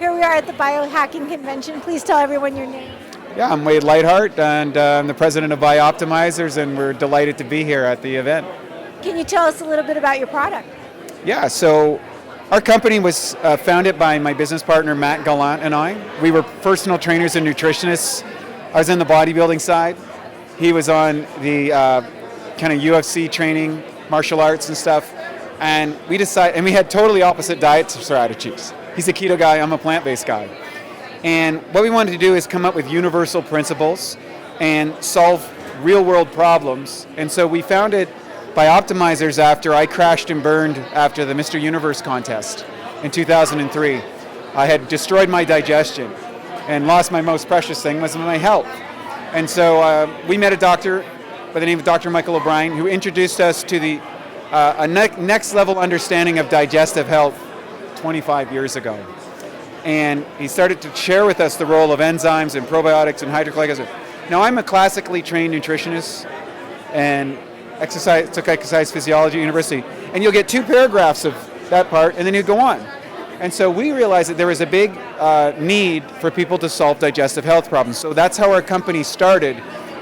Here we are at the Biohacking Convention. Please tell everyone your name. Yeah, I'm Wade Lightheart, and I'm the president of BiOptimizers, and we're delighted to be here at the event. Can you tell us a little bit about your product? Yeah, so our company was founded by my business partner, Matt Gallant, and I. We were personal trainers and nutritionists. I was in the bodybuilding side. He was on the kind of UFC training, martial arts and stuff. And we decided, and we had totally opposite diet strategies. He's a keto guy, I'm a plant-based guy. And what we wanted to do is come up with universal principles and solve real-world problems. And so we founded BiOptimizers after I crashed and burned after the Mr. Universe contest in 2003. I had destroyed my digestion and lost my most precious thing, was my health. And so we met a doctor by the name of Dr. Michael O'Brien, who introduced us to the next level understanding of digestive health 25 years ago. And he started to share with us the role of enzymes and probiotics and hydrochloric acid. Now, I'm a classically trained nutritionist and took exercise physiology at university, and you'll get 2 paragraphs of that part, and then you go on. And so we realized that there was a big need for people to solve digestive health problems. So that's how our company started,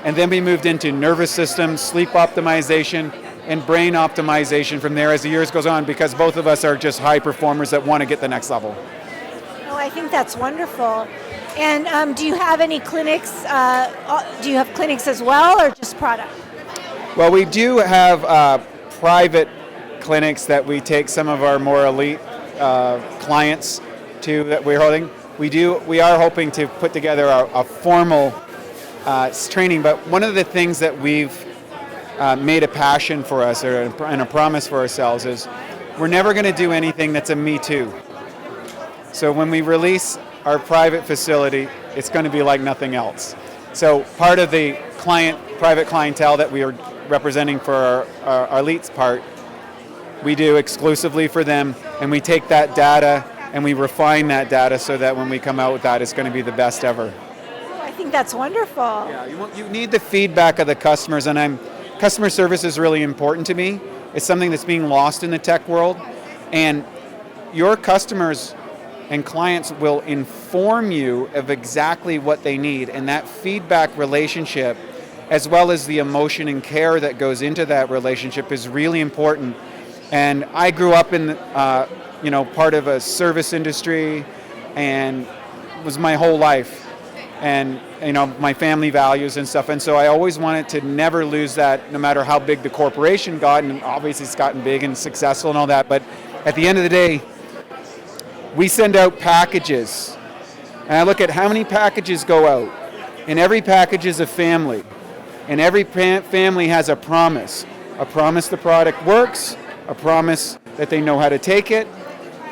and then we moved into nervous system, sleep optimization, and brain optimization from there as the years goes on, because both of us are just high performers that want to get the next level. Oh, I think that's wonderful. And do you have any clinics? Do you have clinics as well, or just product? Well, we do have private clinics that we take some of our more elite clients to that we're holding. We are hoping to put together a formal training, but one of the things that we've made a passion for us and a promise for ourselves is we're never going to do anything that's a me too. So when we release our private facility, it's going to be like nothing else. So part of the private clientele that we are representing for our elites part, we do exclusively for them, and we take that data and we refine that data so that when we come out with that, it's going to be the best ever. I think that's wonderful. Yeah, you need the feedback of the customers, and customer service is really important to me. It's something that's being lost in the tech world, and your customers and clients will inform you of exactly what they need, and that feedback relationship, as well as the emotion and care that goes into that relationship, is really important. And I grew up in part of a service industry, and was my whole life, and my family values and stuff, and so I always wanted to never lose that, no matter how big the corporation got, and obviously it's gotten big and successful and all that, but at the end of the day, we send out packages, and I look at how many packages go out, and every package is a family, and every family has a promise the product works, a promise that they know how to take it,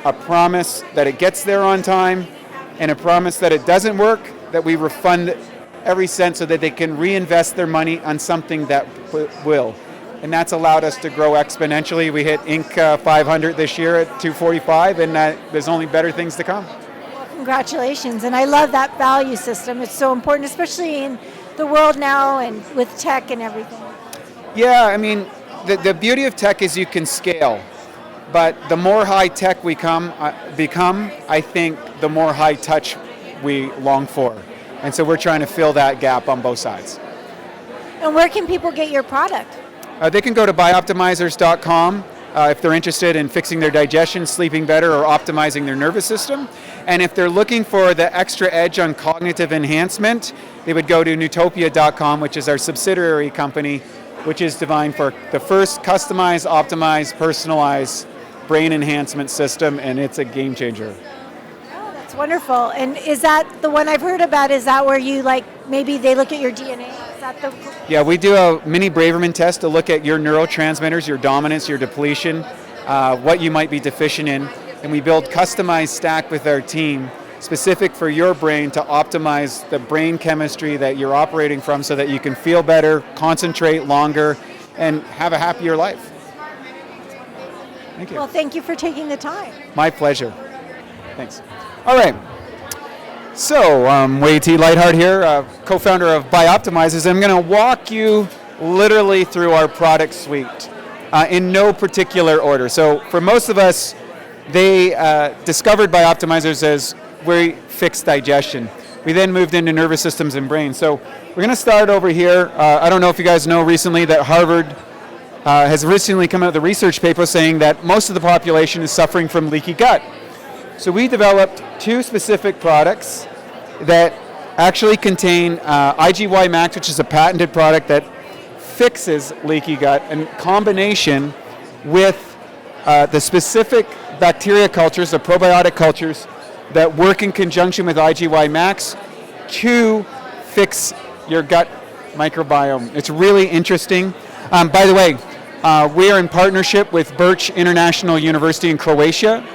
a promise that it gets there on time, and a promise that it doesn't work, that we refund every cent so that they can reinvest their money on something that will. And that's allowed us to grow exponentially. We hit Inc. 500 this year at 245, and there's only better things to come. Well, congratulations, and I love that value system. It's so important, especially in the world now and with tech and everything. Yeah, I mean, the beauty of tech is you can scale, but the more high tech we become, I think the more high touch we long for. And so we're trying to fill that gap on both sides. And where can people get your product? They can go to bioptimizers.com if they're interested in fixing their digestion, sleeping better, or optimizing their nervous system. And if they're looking for the extra edge on cognitive enhancement, they would go to newtopia.com, which is our subsidiary company, which is designed for the first customized, optimized, personalized brain enhancement system, and it's a game changer. Oh, that's wonderful. And is that the one I've heard about? Is that where you maybe they look at your DNA? Is that the... Yeah, we do a mini Braverman test to look at your neurotransmitters, your dominance, your depletion, what you might be deficient in, and we build customized stack with our team specific for your brain to optimize the brain chemistry that you're operating from so that you can feel better, concentrate longer, and have a happier life. Thank you. Well, thank you for taking the time. My pleasure. Thanks. All right. So, Wade T. Lightheart here, co-founder of BiOptimizers. I'm going to walk you literally through our product suite in no particular order. So, for most of us, they discovered BiOptimizers as we fixed digestion. We then moved into nervous systems and brain. So we're going to start over here. I don't know if you guys know recently that Harvard has recently come out with a research paper saying that most of the population is suffering from leaky gut. So we developed 2 specific products that actually contain IGY Max, which is a patented product that fixes leaky gut, in combination with the specific bacteria cultures, the probiotic cultures, that work in conjunction with IGY Max to fix your gut microbiome. It's really interesting. By the way, we are in partnership with Birch International University in Croatia.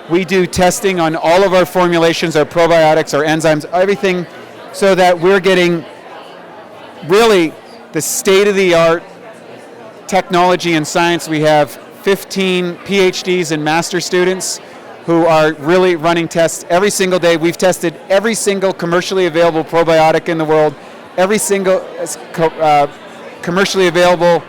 We do testing on all of our formulations, our probiotics, our enzymes, everything, so that we're getting really the state-of-the-art technology and science. We have 15 PhDs and master students who are really running tests every single day. We've tested every single commercially available probiotic in the world, every single commercially available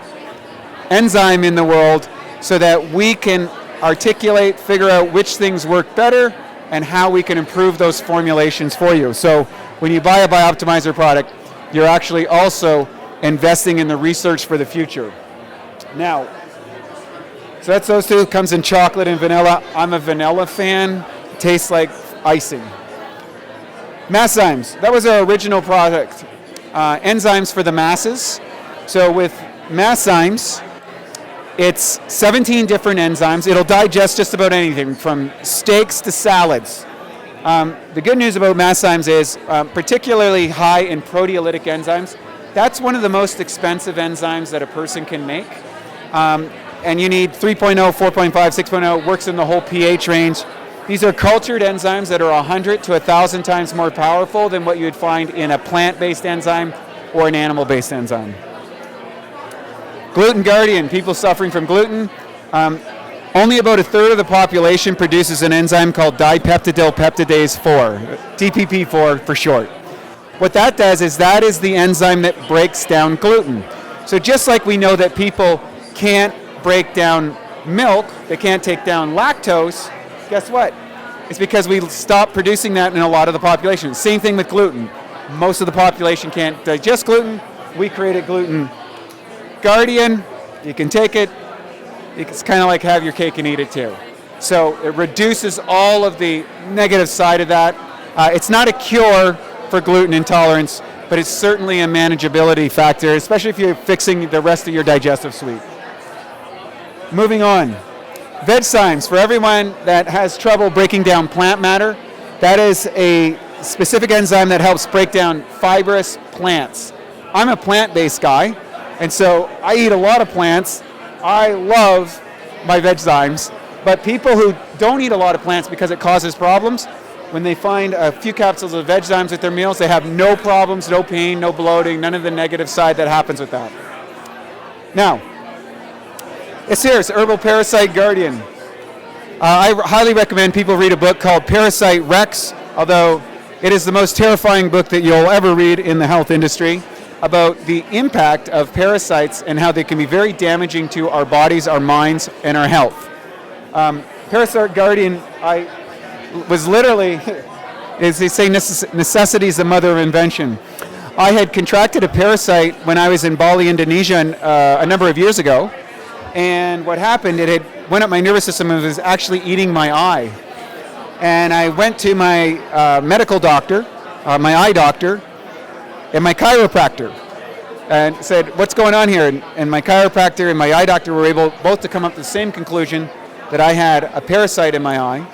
enzyme in the world, so that we can articulate, figure out which things work better and how we can improve those formulations for you. So when you buy a BiOptimizer product, you're actually also investing in the research for the future. Now, so that's those 2. Comes in chocolate and vanilla. I'm a vanilla fan. It tastes like icing. Masszymes. That was our original product. Enzymes for the masses. So with Masszymes, it's 17 different enzymes. It'll digest just about anything from steaks to salads. The good news about Masszymes is particularly high in proteolytic enzymes. That's one of the most expensive enzymes that a person can make. And you need 3.0, 4.5, 6.0, works in the whole pH range. These are cultured enzymes that are 100 to 1,000 times more powerful than what you would find in a plant-based enzyme or an animal-based enzyme. Gluten Guardian, people suffering from gluten. Only about 1/3 of the population produces an enzyme called dipeptidyl peptidase 4, DPP4 for short. What that does is that is the enzyme that breaks down gluten. So just like we know that people can't break down milk, they can't take down lactose, guess what? It's because we stopped producing that in a lot of the population. Same thing with gluten. Most of the population can't digest gluten. We created Gluten Guardian. You can take it. It's kind of like have your cake and eat it too. So it reduces all of the negative side of that. It's not a cure for gluten intolerance, but it's certainly a manageability factor, especially if you're fixing the rest of your digestive suite. Moving on. Vegzymes, for everyone that has trouble breaking down plant matter, that is a specific enzyme that helps break down fibrous plants. I'm a plant-based guy, and so I eat a lot of plants. I love my Vegzymes, but people who don't eat a lot of plants because it causes problems, when they find a few capsules of Vegzymes with their meals, they have no problems, no pain, no bloating, none of the negative side that happens with that. Now, it's here, it's Herbal Parasite Guardian. I highly recommend people read a book called Parasite Rex, although it is the most terrifying book that you'll ever read in the health industry, about the impact of parasites and how they can be very damaging to our bodies, our minds, and our health. Parasite Guardian, I was literally, as they say, necessity is the mother of invention. I had contracted a parasite when I was in Bali, Indonesia, a number of years ago, and what happened, it had went up my nervous system and was actually eating my eye. And I went to my medical doctor, my eye doctor, and my chiropractor, and said, what's going on here? And my chiropractor and my eye doctor were able both to come up to the same conclusion, that I had a parasite in my eye.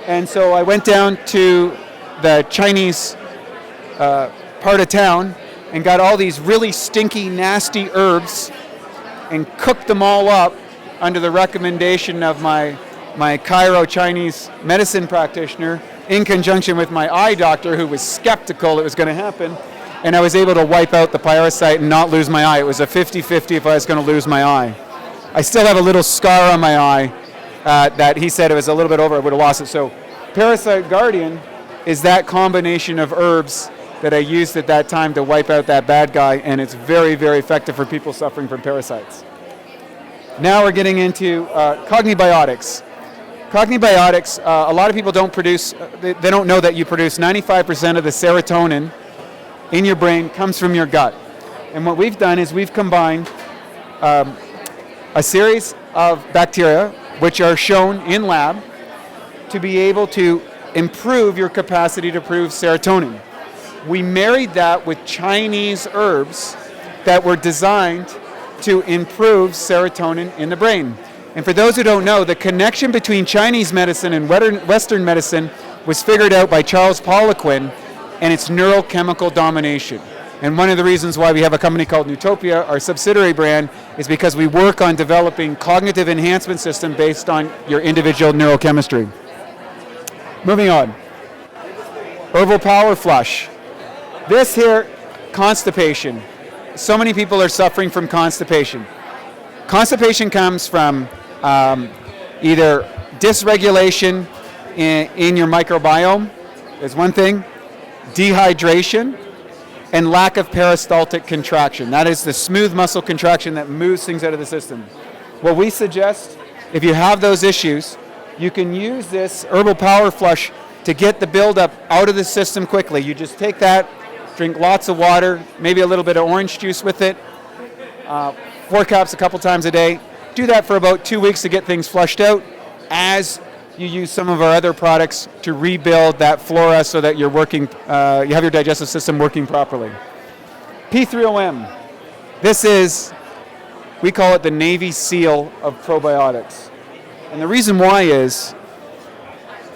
And so I went down to the Chinese part of town and got all these really stinky, nasty herbs and cooked them all up under the recommendation of my chiro Chinese medicine practitioner, in conjunction with my eye doctor, who was skeptical it was going to happen. And I was able to wipe out the parasite and not lose my eye. It was a 50-50 if I was going to lose my eye. I still have a little scar on my eye that he said it was a little bit over, I would have lost it. So Parasite Guardian is that combination of herbs that I used at that time to wipe out that bad guy, and it's very, very effective for people suffering from parasites. Now we're getting into Cognibiotics. Cognibiotics, a lot of people don't produce, they don't know that you produce 95% of the serotonin in your brain comes from your gut. And what we've done is we've combined a series of bacteria, which are shown in lab, to be able to improve your capacity to produce serotonin. We married that with Chinese herbs that were designed to improve serotonin in the brain. And for those who don't know, the connection between Chinese medicine and Western medicine was figured out by Charles Poliquin, and it's neurochemical domination. And one of the reasons why we have a company called Newtopia, our subsidiary brand, is because we work on developing cognitive enhancement system based on your individual neurochemistry. Moving on. Herbal Power Flush. This here, constipation. So many people are suffering from constipation. Constipation comes from either dysregulation in your microbiome, is one thing, dehydration, and lack of peristaltic contraction. That is the smooth muscle contraction that moves things out of the system. What we suggest, if you have those issues, you can use this Herbal Power Flush to get the buildup out of the system quickly. You just take that, drink lots of water, maybe a little bit of orange juice with it, 4 cups a couple times a day. Do that for about 2 weeks to get things flushed out as you use some of our other products to rebuild that flora so that you're working, you have your digestive system working properly. P3OM. This is, we call it the Navy SEAL of probiotics. And the reason why is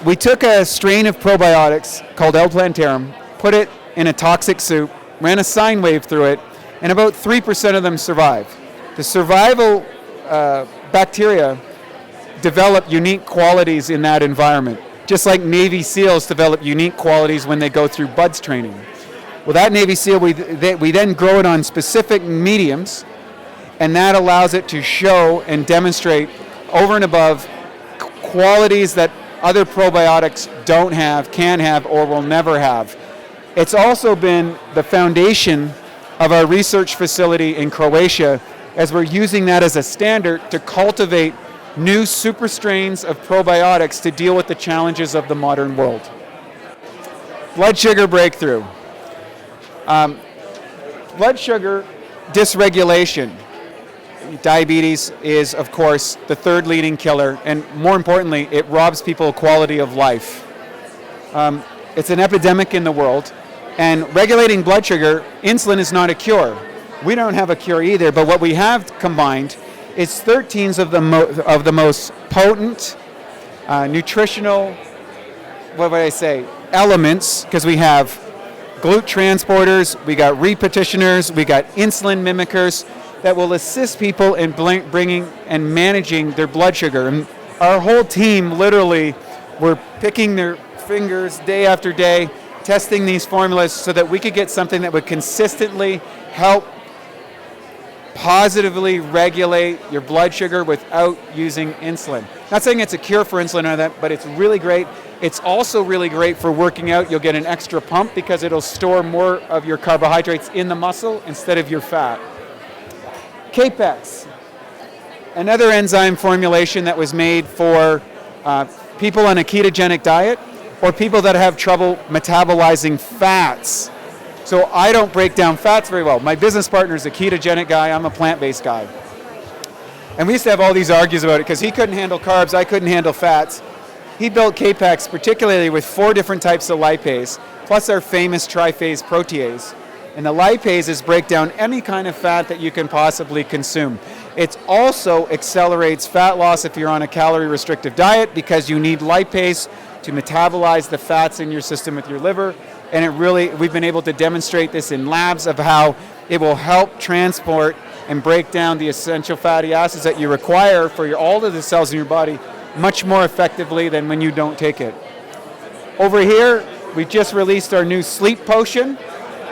we took a strain of probiotics called L. plantarum, put it in a toxic soup, ran a sine wave through it, and about 3% of them survive. The survival bacteria develop unique qualities in that environment, just like Navy SEALs develop unique qualities when they go through BUDS training. Well, that Navy SEAL, we then grow it on specific mediums, and that allows it to show and demonstrate over and above qualities that other probiotics don't have, can't have, or will never have. It's also been the foundation of our research facility in Croatia, as we're using that as a standard to cultivate new super strains of probiotics to deal with the challenges of the modern world. Blood sugar breakthrough. Blood sugar dysregulation. Diabetes is, of course, the third leading killer, and more importantly, it robs people of quality of life. It's an epidemic in the world, and regulating blood sugar, insulin is not a cure. We don't have a cure either, but what we have combined is 13 of the most potent nutritional, elements, because we have GLUT transporters, we got repetitioners, we got insulin mimickers that will assist people in bringing and managing their blood sugar. And our whole team literally were picking their fingers day after day, testing these formulas so that we could get something that would consistently help positively regulate your blood sugar without using insulin. Not saying it's a cure for insulin or that, but it's really great. It's also really great for working out. You'll get an extra pump because it'll store more of your carbohydrates in the muscle instead of your fat. Capex, another enzyme formulation that was made for people on a ketogenic diet or people that have trouble metabolizing fats. So I don't break down fats very well. My business partner is a ketogenic guy. I'm a plant-based guy. And we used to have all these arguments about it because he couldn't handle carbs, I couldn't handle fats. He built Capex particularly with 4 different types of lipase, plus our famous triphase protease. And the lipases break down any kind of fat that you can possibly consume. It also accelerates fat loss if you're on a calorie-restrictive diet because you need lipase to metabolize the fats in your system with your liver. And we've been able to demonstrate this in labs of how it will help transport and break down the essential fatty acids that you require for all of the cells in your body much more effectively than when you don't take it. Over here, we just released our new sleep potion.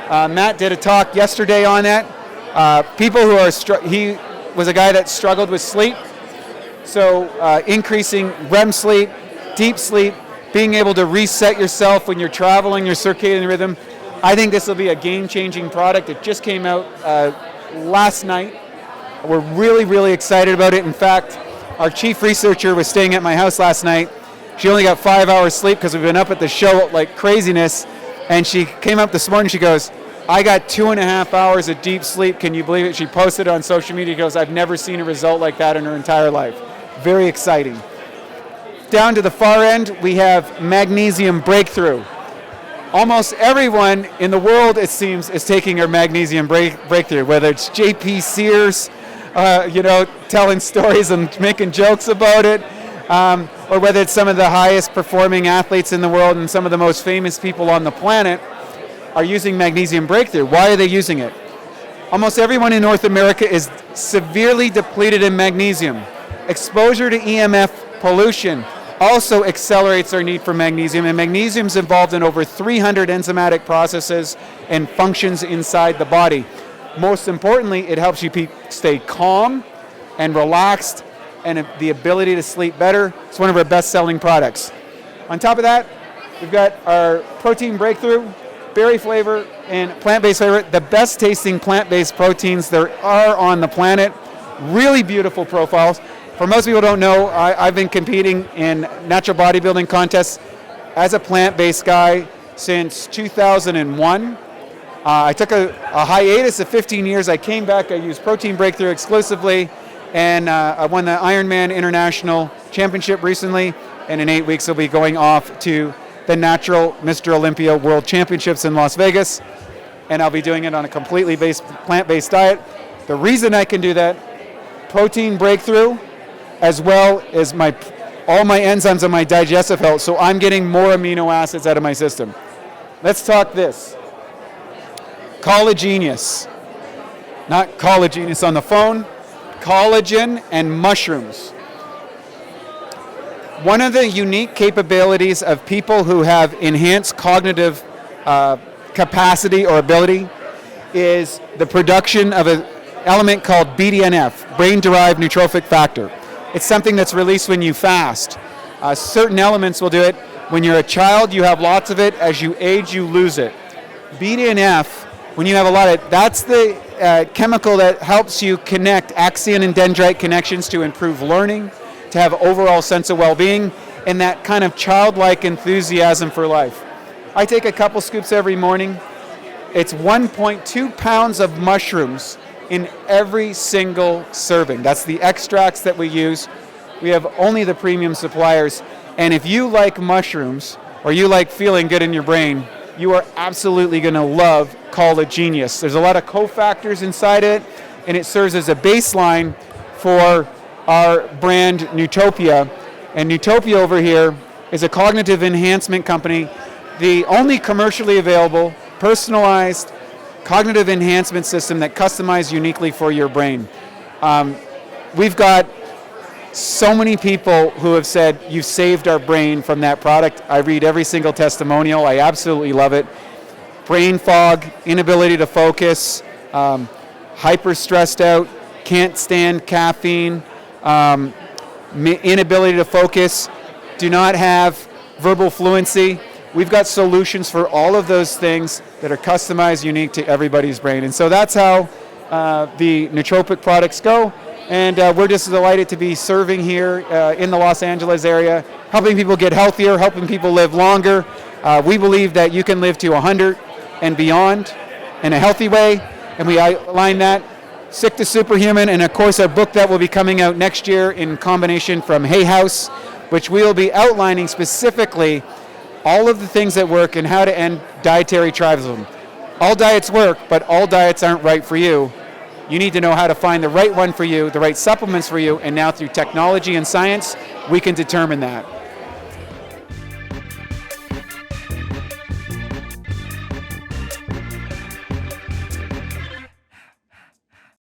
Matt did a talk yesterday on that. People who are, he was a guy that struggled with sleep. So increasing REM sleep, deep sleep, being able to reset yourself when you're traveling, your circadian rhythm. I think this will be a game-changing product. It just came out last night. We're really, really excited about it. In fact, Our chief researcher was staying at my house last night. She only got 5 hours sleep because we've been up at the show like craziness. And she came up this morning, she goes, I got 2.5 hours of deep sleep. Can you believe it? She posted it on social media. She goes, I've never seen a result like that in her entire life. Very exciting. Down to the far end, we have magnesium breakthrough. Almost everyone in the world, it seems, is taking our magnesium breakthrough, whether it's JP Sears, telling stories and making jokes about it, or whether it's some of the highest performing athletes in the world and some of the most famous people on the planet are using magnesium breakthrough. Why are they using it? Almost everyone in North America is severely depleted in magnesium. Exposure to EMF pollution also accelerates our need for magnesium, and magnesium is involved in over 300 enzymatic processes and functions inside the body. Most importantly, it helps you stay calm and relaxed and the ability to sleep better. It's one of our best-selling products. On top of that, we've got our protein breakthrough, berry flavor, and plant-based flavor, the best tasting plant-based proteins there are on the planet. Really beautiful profiles. For most people who don't know, I've been competing in natural bodybuilding contests as a plant-based guy since 2001. I took a hiatus of 15 years. I came back, I used Protein Breakthrough exclusively, and I won the Ironman International Championship recently, and in 8 weeks I'll be going off to the Natural Mr. Olympia World Championships in Las Vegas, and I'll be doing it on a completely plant-based diet. The reason I can do that, Protein Breakthrough, as well as all my enzymes and my digestive health, so I'm getting more amino acids out of my system. Let's talk this. Collagenius. Not Collagenius on the phone. Collagen and Mushrooms. One of the unique capabilities of people who have enhanced cognitive capacity or ability is the production of an element called BDNF, brain-derived neurotrophic factor. It's something that's released when you fast. Certain elements will do it. When you're a child, you have lots of it. As you age, you lose it. BDNF, when you have a lot of it, that's the chemical that helps you connect axon and dendrite connections to improve learning, to have overall sense of well-being, and that kind of childlike enthusiasm for life. I take a couple scoops every morning. It's 1.2 pounds of mushrooms in every single serving. That's the extracts that we use. We have only the premium suppliers. And if you like mushrooms, or you like feeling good in your brain, you are absolutely going to love Collagenius. There's a lot of cofactors inside it, and it serves as a baseline for our brand Newtopia. And Newtopia over here is a cognitive enhancement company, the only commercially available, personalized cognitive enhancement system that customized uniquely for your brain. We've got so many people who have said, you've saved our brain from that product. I read every single testimonial. I absolutely love it. Brain fog, inability to focus, hyper stressed out, can't stand caffeine, inability to focus, do not have verbal fluency. We've got solutions for all of those things that are customized, unique to everybody's brain. And so that's how the nootropic products go. And we're just delighted to be serving here in the Los Angeles area, helping people get healthier, helping people live longer. We believe that you can live to 100 and beyond in a healthy way, and we outline that. Sick to Superhuman, and of course our book that will be coming out next year in combination from Hay House, which we will be outlining specifically all of the things that work and how to end dietary tribalism. All diets work, but all diets aren't right for you. You need to know how to find the right one for you, the right supplements for you, and now through technology and science, we can determine that.